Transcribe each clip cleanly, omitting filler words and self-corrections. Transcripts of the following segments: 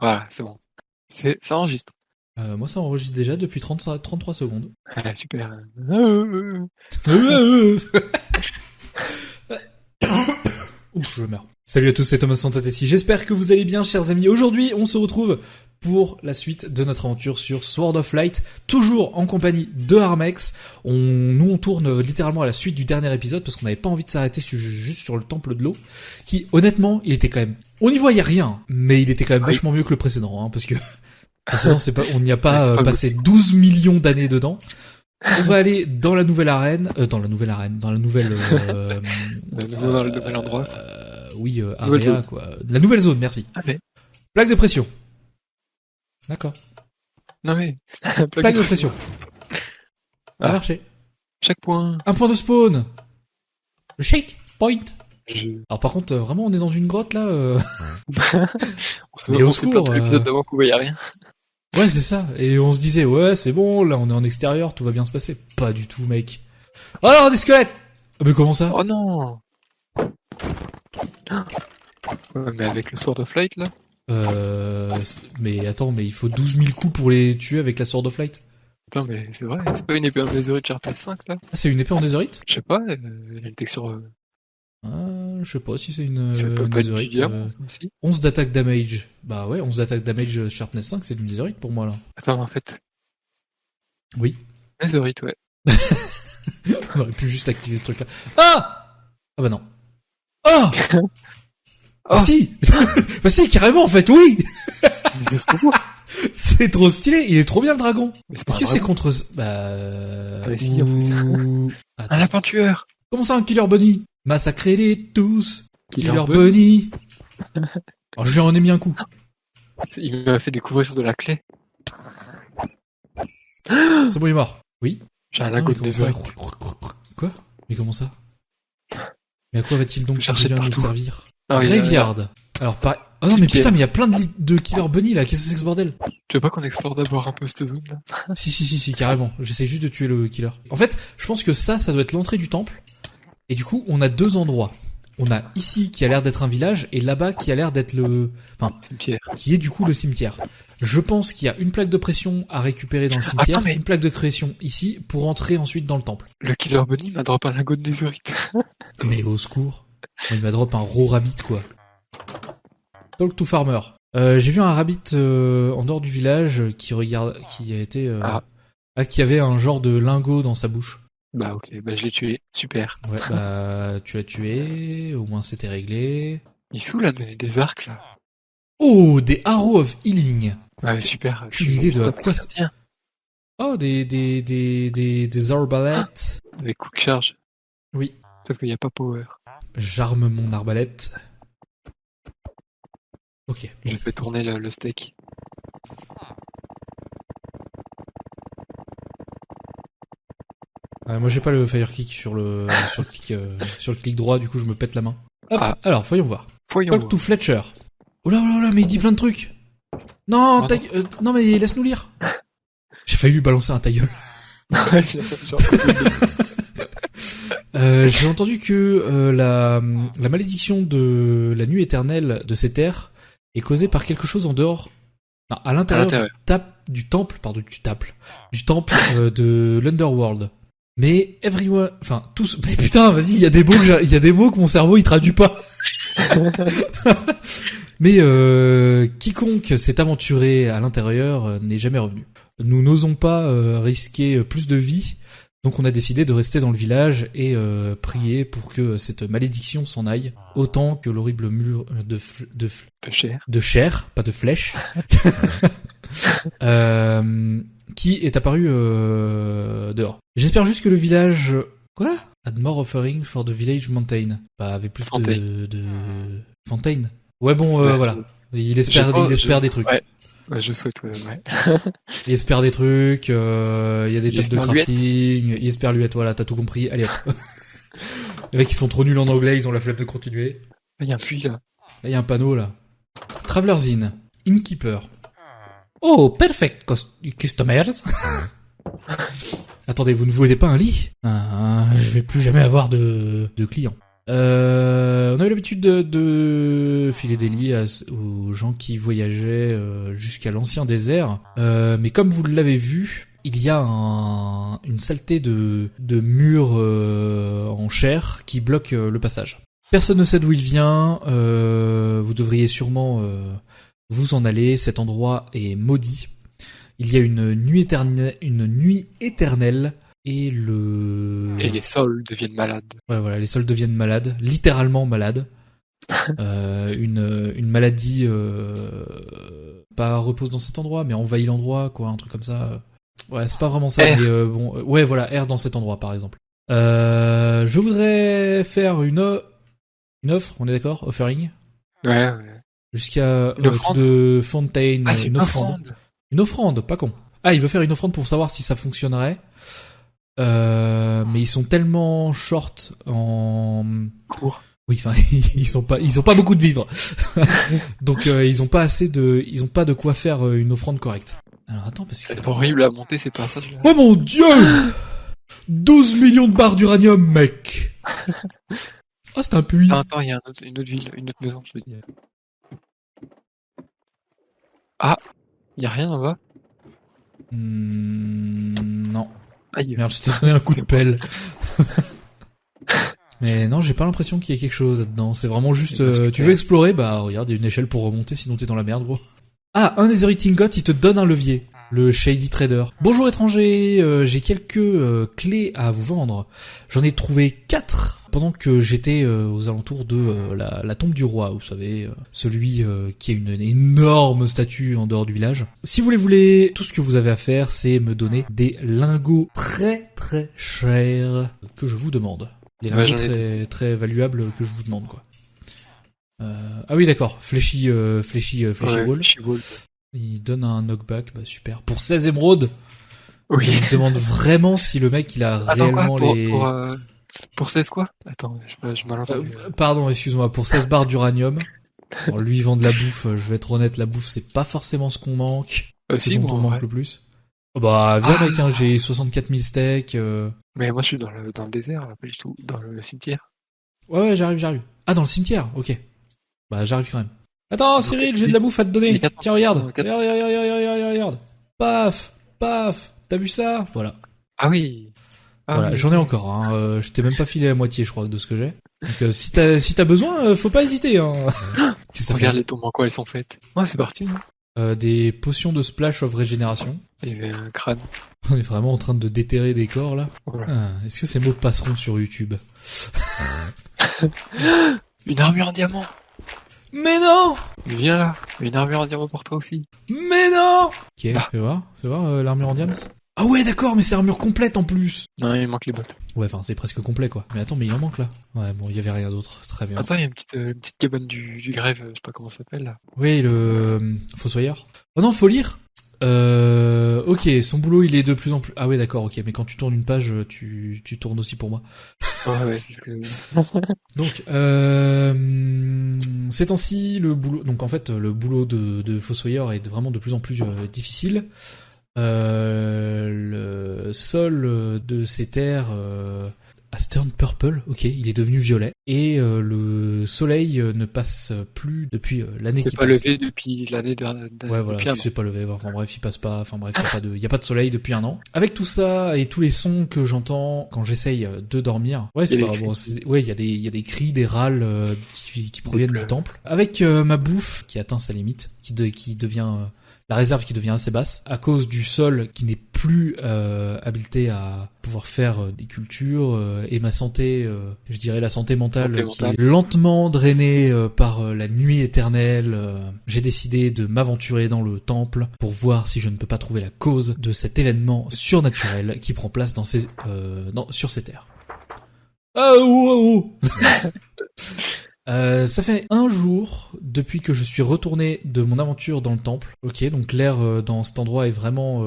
Voilà, c'est bon. Ça enregistre. Moi, ça enregistre déjà depuis 33 secondes. Ah, super. Ouf, je meurs. Salut à tous, c'est Thomas Santatessi. J'espère que vous allez bien, chers amis. Aujourd'hui, on se retrouve pour la suite de notre aventure sur Sword of Light, toujours en compagnie de Harmex. On tourne littéralement à la suite du dernier épisode parce qu'on n'avait pas envie de s'arrêter juste sur le temple de l'eau, qui, honnêtement, il était quand même... On n'y voyait rien, mais il était quand même vachement mieux que le précédent, parce que... Le précédent, on n'y a pas passé 12 millions d'années dedans. On va aller dans la nouvelle arène, dans le nouvel endroit. area, quoi. La nouvelle zone, merci. Ah, mais. Plaque de pression. D'accord. Non, mais. Plaque de pression. Ça a marché. Chaque point. Un point de spawn. Le shake point. Alors, par contre, vraiment, on est dans une grotte, là, On s'est plaint de l'épisode d'avant qu'on voyait rien. Ouais, c'est ça. Et on se disait, ouais, c'est bon, là, on est en extérieur, tout va bien se passer. Pas du tout, mec. Oh non, des squelettes! Ah, mais comment ça? Oh non! Ouais, mais avec le Sword of Light, là? Mais attends, mais il faut 12 000 coups pour les tuer avec la Sword of Light. Non, mais c'est vrai, c'est pas une épée en Netherite Sharpness 5, là? Ah, c'est une épée en Netherite? Je sais pas, elle était sur... Je sais pas si c'est une ça peut pas Netherite. être du aussi. 11 d'attaque damage. Bah ouais, 11 d'attaque damage Sharpness 5, c'est une Netherite pour moi, là. Attends, en fait... Oui. Netherite, ouais. On aurait pu juste activer ce truc-là. Ah! Ah bah non. Oh! Ah si! Bah si, carrément, en fait, oui! C'est trop stylé, il est trop bien le dragon. Est-ce que c'est contre... Bah... Ah, si, on fait ça. Un lapin tueur! Comment ça, un killer bunny? Massacrez-les tous! Killer bunny! Alors, je lui en ai mis un coup. Il m'a fait découvrir de la clé. C'est bon, il est mort. Oui? J'ai un lago de Netherite. Quoi? Mais comment ça? Mais à quoi va-t-il donc chercher bien nous partout. servir? Non, Graveyard. Alors, pareil. Oh non, mais putain, mais il y a plein de killer bunny là, qu'est-ce que c'est que ce bordel? Tu veux pas qu'on explore d'abord un peu cette zone là? Si, carrément. J'essaie juste de tuer le killer. En fait, je pense que ça doit être l'entrée du temple. Et du coup, on a deux endroits. On a ici qui a l'air d'être un village et là-bas qui a l'air d'être cimetière. Qui est du coup le cimetière. Je pense qu'il y a une plaque de pression à récupérer dans le cimetière, Attends, mais... une plaque de pression ici pour entrer ensuite dans le temple. Le killer bunny m'a drop un lingot de Netherite. Mais au secours. Il m'a drop un raw rabbit quoi. Talk to farmer. J'ai vu un rabbit en dehors du village qui avait un genre de lingot dans sa bouche. Bah ok, bah je l'ai tué, super. Ouais, bah tu l'as tué, au moins c'était réglé. Il saoule là, des arcs là. Oh, des Arrow of Healing. Ouais, super. Une idée de quoi ça... Tiens. Oh, des arbalètes. Avec quick charge. Oui. Sauf qu'il n'y a pas power. J'arme mon arbalète. Ok. Je fais tourner le steak. Moi j'ai pas le fire click sur le clic droit, du coup je me pète la main. Hop. Alors voyons voir. Talk to Fletcher. Oh là, mais il dit plein de trucs. Non, non mais laisse-nous lire. J'ai failli lui balancer un ta gueule. J'ai entendu que la malédiction de la nuit éternelle de ces terres est causée par quelque chose en dehors, à l'intérieur du temple de l'Underworld. Mais tous. Mais putain, vas-y, il y a des mots que mon cerveau il traduit pas. Mais quiconque s'est aventuré à l'intérieur n'est jamais revenu. Nous n'osons pas risquer plus de vie, donc on a décidé de rester dans le village et prier pour que cette malédiction s'en aille, autant que l'horrible mur de chair, pas de flèche, qui est apparu dehors. J'espère juste que le village... Quoi? Had more offering for the village mountain. Bah, avait plus de Fontaine. Ouais, bon, voilà. Il espère des trucs. Ouais, je souhaite, ouais. Il espère des trucs, il y a des tables de crafting, il espère luette, voilà, t'as tout compris, allez hop. Les mecs, ils sont trop nuls en anglais, ils ont la flemme de continuer. Là, il y a un puits, là. Là, il y a un panneau, là. Traveler's Inn. Innkeeper. Oh, perfect customers. Attendez, vous ne voulez pas un lit? Je vais plus jamais avoir de clients. On a eu l'habitude de filer des lits aux gens qui voyageaient jusqu'à l'ancien désert. Mais comme vous l'avez vu, il y a une saleté de murs en chair qui bloque le passage. Personne ne sait d'où il vient. Vous devriez sûrement vous en aller. Cet endroit est maudit. Il y a une nuit éternelle. Et les sols deviennent malades. Ouais, voilà, les sols deviennent malades, littéralement malades. Une maladie pas repose dans cet endroit, mais envahit l'endroit, quoi, un truc comme ça. Ouais, c'est pas vraiment ça, R. mais bon, ouais, voilà, R dans cet endroit, par exemple. Je voudrais faire une offre, on est d'accord, offering, Ouais. jusqu'à Une offrande de Fontaine, Ah, c'est une offrande. Une offrande, pas con. Ah, il veut faire une offrande pour savoir si ça fonctionnerait. Mais ils sont tellement short en Cours. oui, enfin ils ont pas beaucoup de vivres. Donc ils ont pas de quoi faire une offrande correcte. Alors attends parce que C'est horrible à monter ces passages là. oh mon dieu 12 millions de barres d'uranium, mec. Ah, c'est un puits. Attends, il y a une autre ville, une autre maison, je veux dire. Ah, il y a rien en bas. Non. Aïe. Merde, je t'ai donné un coup de pelle. Mais non, j'ai pas l'impression qu'il y ait quelque chose là-dedans. C'est vraiment juste, tu veux explorer? Bah regarde, il y a une échelle pour remonter, sinon t'es dans la merde, gros. Ah, un Netherite Ingot, il te donne un levier. Le Shady Trader. Bonjour étranger, j'ai quelques clés à vous vendre. J'en ai trouvé 4 pendant que j'étais aux alentours de la tombe du roi, vous savez, celui qui a une énorme statue en dehors du village. Si vous les voulez, tout ce que vous avez à faire, c'est me donner des lingots très très chers que je vous demande. Les lingots très valuables que je vous demande, quoi. Ah oui, d'accord, Fleshy Wall. Fleshy Wall. Il donne un knockback, bah super. Pour 16 émeraudes, Oui. je me demande vraiment si le mec il a réellement les... Pour 16 quoi? Attends, je mal entendu. Pardon, excuse-moi, pour 16 barres d'uranium. Alors lui il vend de la bouffe, je vais être honnête, la bouffe c'est pas forcément ce qu'on manque. Si, ce dont on manque le plus. Oh bah viens mec, hein, j'ai 64 000 steaks. Mais moi je suis dans le désert, là, pas du tout, dans le cimetière. Ouais, j'arrive. Ah, dans le cimetière, ok. Bah j'arrive quand même. Attends Cyril, j'ai de la bouffe à te donner. Tiens, regarde. Regarde. Paf. T'as vu ça? Voilà. Ah oui. Voilà, j'en ai encore. Hein. Je t'ai même pas filé la moitié, je crois, de ce que j'ai. Donc si t'as besoin, faut pas hésiter. Hein. Regarde les tombes en quoi elles sont faites. Ouais, c'est parti. Des potions de splash of régénération. Il y avait un crâne. On est vraiment en train de déterrer des corps là. Voilà. Est-ce que ces mots passeront sur YouTube? Une armure en diamant. Mais non! Viens là, une armure en diamant pour toi aussi. Mais non! Ok, fais voir l'armure en diams. Ah ouais, d'accord, mais c'est armure complète en plus. Non, il manque les bottes. Ouais, enfin c'est presque complet quoi. Mais attends, mais il en manque là. Ouais, bon, il y avait rien d'autre. Très bien. Attends, il y a une petite cabane du grève, je sais pas comment ça s'appelle là. Oui, le Fossoyeur. Oh non, faut lire. Ok, son boulot il est de plus en plus... Ah ouais d'accord, ok, mais quand tu tournes une page, tu tournes aussi pour moi. Ouais, c'est ce que... Donc, ces temps-ci, le boulot... Donc en fait, le boulot de Fossoyeur est vraiment de plus en plus difficile. Le sol de ces terres has turned purple, ok, il est devenu violet. Et le soleil ne passe plus depuis l'année qui passe. C'est pas levé depuis l'année dernière. Ouais, voilà, c'est pas levé. Enfin bref, il passe pas. Enfin bref, y a pas de soleil depuis un an. Avec tout ça et tous les sons que j'entends quand j'essaye de dormir. Ouais, c'est pas bon. Ouais, il y a des cris, des râles qui proviennent du temple. Avec ma bouffe qui atteint sa limite, qui devient la réserve qui devient assez basse à cause du sol qui n'est plus habilité à pouvoir faire des cultures et ma santé, je dirais la santé mentale qui est lentement drainée par la nuit éternelle. J'ai décidé de m'aventurer dans le temple pour voir si je ne peux pas trouver la cause de cet événement surnaturel qui prend place sur ces terres. Ça fait un jour depuis que je suis retourné de mon aventure dans le temple. Ok, donc l'air dans cet endroit est vraiment...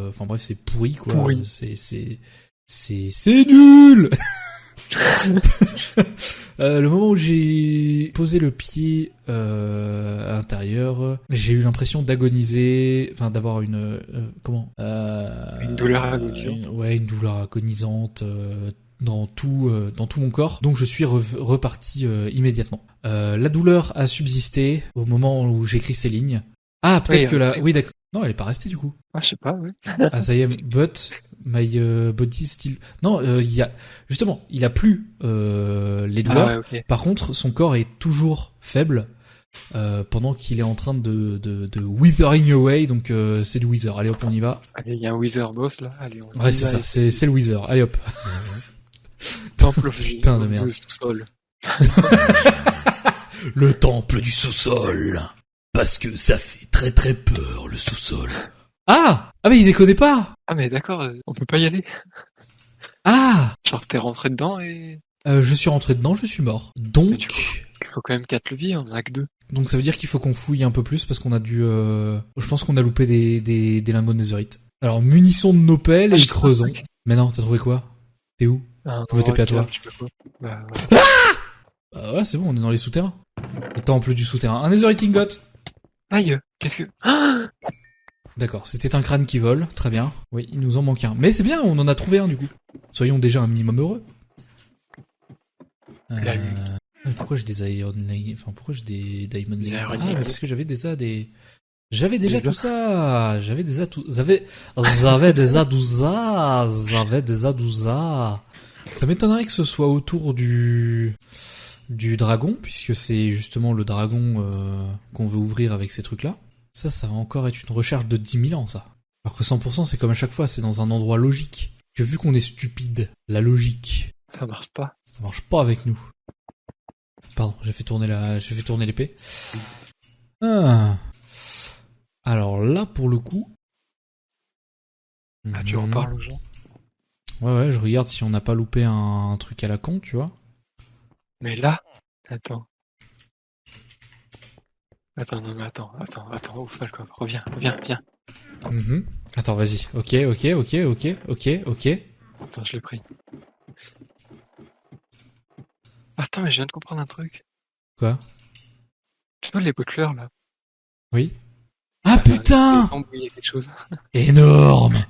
Enfin bref, c'est pourri quoi. Pourri. C'est nul. Le moment où j'ai posé le pied à l'intérieur, j'ai eu l'impression d'agoniser, enfin d'avoir une... comment une douleur agonisante. Une douleur agonisante. dans tout mon corps, donc je suis reparti immédiatement. La douleur a subsisté au moment où j'écris ces lignes. Ah, peut-être que la... Oui, d'accord. Non, elle est pas restée du coup. Ah, je sais pas, ouais. Ah, ça y est, but my body still... Non, il a... Justement, il a plus les douleurs. Ah, ouais, ok. Par contre, son corps est toujours faible pendant qu'il est en train de withering away, donc c'est du wither. Allez hop, on y va. Allez, il y a un Wither boss là. Allez, on Ouais, y c'est va, ça, et c'est le wither. Allez hop. Temple of Putain de merde. sous-sol. Le temple du sous-sol. Parce que ça fait très très peur, le sous-sol. Ah mais il décodait pas. Ah, mais d'accord, on peut pas y aller. Ah Genre, t'es rentré dedans et... Je suis rentré dedans, je suis mort. Mais Donc... du coup, il faut quand même 4 leviers, on en a que 2. Donc ça veut dire qu'il faut qu'on fouille un peu plus parce qu'on a dû... Je pense qu'on a loupé des lingots de netherite. Alors, munissons de nos pelles et j'ai trouvé un creusons. truc. Mais non, t'as trouvé quoi? T'es où? Je me TP à toi. Je sais pas quoi. Bah, ouais. Ouais, c'est bon, on est dans les souterrains. Le temple du souterrain. Un netherite ingot. Aïe, qu'est-ce que... Ah, D'accord, c'était un crâne qui vole, très bien. Oui, il nous en manque un. Mais c'est bien, on en a trouvé un du coup. Soyons déjà un minimum heureux. La lune. Mais pourquoi j'ai des iron leggings? Enfin, pourquoi j'ai des diamond Des leggings? iron Ah, mais leggings. parce que j'avais déjà des... J'avais déjà Des tout ça. J'avais déjà tout... J'avais déjà tout ça. J'avais déjà tout ça. Ça m'étonnerait que ce soit autour du dragon, puisque c'est justement le dragon qu'on veut ouvrir avec ces trucs-là. Ça va encore être une recherche de 10 000 ans, ça. Alors que 100%, c'est comme à chaque fois, c'est dans un endroit logique. Que vu qu'on est stupide, la logique, Ça marche pas. ça marche pas avec nous. Pardon, j'ai fait tourner l'épée. Ah. Alors là, pour le coup... Ah, tu en parles aux gens. Ouais, je regarde si on n'a pas loupé un truc à la con, tu vois. Mais là... Attends, non, mais attends, ouf, pas le coffre. Reviens. Mhm. Attends, vas-y. Ok. Attends, je l'ai pris. Attends, mais je viens de comprendre un truc. Quoi? Tu vois les butlers, là? Oui. Ah putain! Il y a quelque chose. Énorme!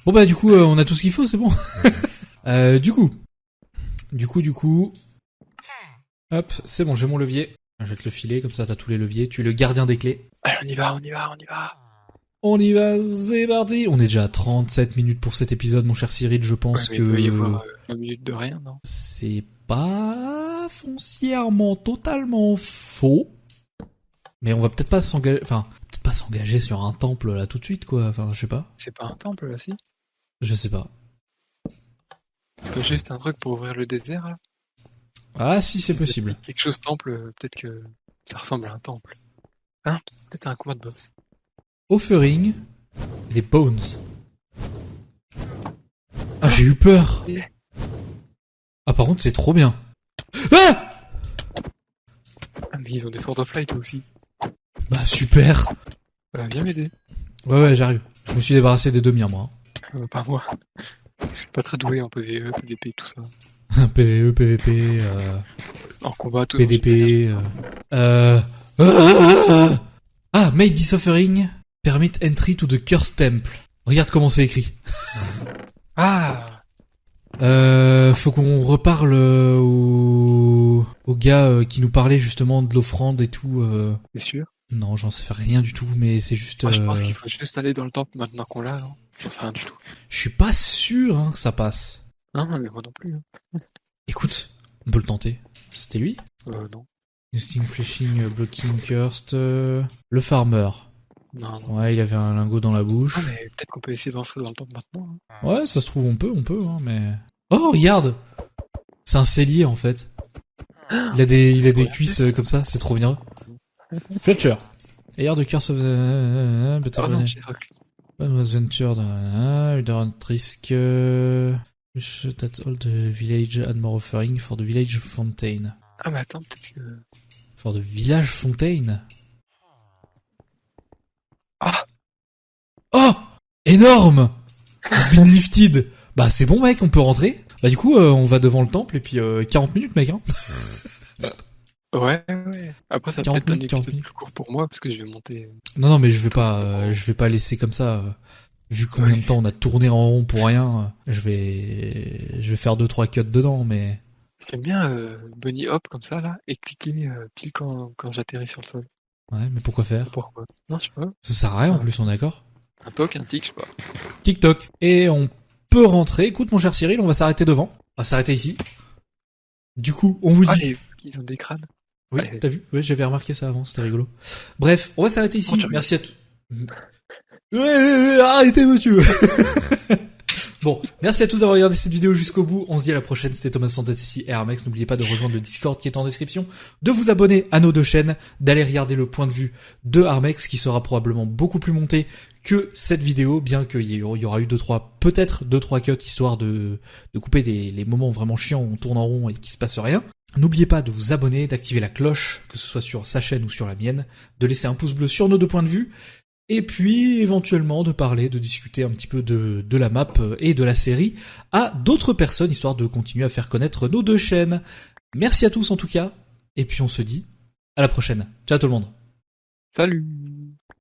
Bon bah du coup, on a tout ce qu'il faut, c'est bon. Du coup... Hop, c'est bon, j'ai mon levier. Je vais te le filer, comme ça t'as tous les leviers. Tu es le gardien des clés. Allez, on y va. On y va, c'est parti. On est déjà à 37 minutes pour cet épisode, mon cher Cyril. Je pense Ouais, mais il doit y avoir que 20 minutes de rien, non? c'est pas foncièrement totalement faux. Mais on va peut-être pas s'engager sur un temple là tout de suite, quoi. Enfin, je sais pas. C'est pas un temple, là, si? Je sais pas. C'est pas juste un truc pour ouvrir le désert, là? Ah si, c'est possible. Quelque chose temple, peut-être que ça ressemble à un temple. Hein? Peut-être un combat de boss. Offering des bones. Ah, j'ai eu peur. Ah, par contre, c'est trop bien. Ah! Ah, mais ils ont des Sword of Light aussi. Bah, super. Viens m'aider. Ouais, j'arrive. Je me suis débarrassé des demi, moi. Pas moi. Je suis pas très doué en PvE, PvP, tout ça. PvE, PvP, En combat, tout. PDP, Ah, made this offering permit entry to the cursed temple. Regarde comment c'est écrit. Ah! Faut qu'on reparle au gars qui nous parlait justement de l'offrande et tout. T'es sûr? Non, j'en sais rien du tout, mais c'est juste... Moi, je pense qu'il faut juste aller dans le temple maintenant qu'on l'a, non? J'en sais rien du tout. Je suis pas sûr que ça passe. Non, mais moi non plus. Hein. Écoute, on peut le tenter. C'était lui? Non. Instinct Flashing, Blocking, Cursed... Le Farmer. Non. Ouais, il avait un lingot dans la bouche. Ah, mais peut-être qu'on peut essayer d'entrer dans le temple maintenant. Hein. Ouais, ça se trouve, on peut, hein, mais... Oh, regarde! C'est un cellier, en fait. Il a des cuisses comme ça, c'est trop bien. Fletcher. Air the Curse of the... Oh non, j'ai reclé. One was ventured... We don't risk... That's all the village and more offering for the village fountain. Ah, mais attends, peut-être que... For the village fountain? Ah! Oh! Énorme! It's been lifted! Bah c'est bon mec, on peut rentrer. Bah du coup, on va devant le temple et puis 40 minutes mec, hein. Ouais. Après, ça va 40 peut-être un minutes, 40 épisode minutes. plus court pour moi, parce que je vais monter... Non mais je vais pas laisser comme ça. Vu combien de temps on a tourné en rond pour rien, je vais faire 2-3 cuts dedans, mais... J'aime bien bunny hop comme ça là et cliquer pile quand j'atterris sur le sol. Ouais, mais pourquoi Je sais pas faire? pourquoi. Non, je sais pas. Ça sert à rien en plus, on est d'accord? Un toc, un tic, je sais pas. TikTok. Et on peut rentrer. Écoute mon cher Cyril, on va s'arrêter devant. On va s'arrêter ici. Du coup, on vous Ah, dit... ils ont des crânes. Oui, Allez. t'as vu? Oui, j'avais remarqué ça avant, c'était rigolo. Bref, on va s'arrêter ici. Oh, tu Merci à tous. Arrêtez, monsieur. Bon, merci à tous d'avoir regardé cette vidéo jusqu'au bout. On se dit à la prochaine. C'était Thomas Santatessi et Armex. N'oubliez pas de rejoindre le Discord qui est en description, de vous abonner à nos deux chaînes, d'aller regarder le point de vue de Armex qui sera probablement beaucoup plus monté que cette vidéo, bien qu'il y aura eu peut-être 2-3 cuts histoire de couper les moments vraiment chiants où on tourne en rond et qu'il se passe rien. N'oubliez pas de vous abonner, d'activer la cloche, que ce soit sur sa chaîne ou sur la mienne, de laisser un pouce bleu sur nos deux points de vue, et puis éventuellement de parler, de discuter un petit peu de la map et de la série à d'autres personnes, histoire de continuer à faire connaître nos deux chaînes. Merci à tous en tout cas, et puis on se dit à la prochaine. Ciao tout le monde. Salut.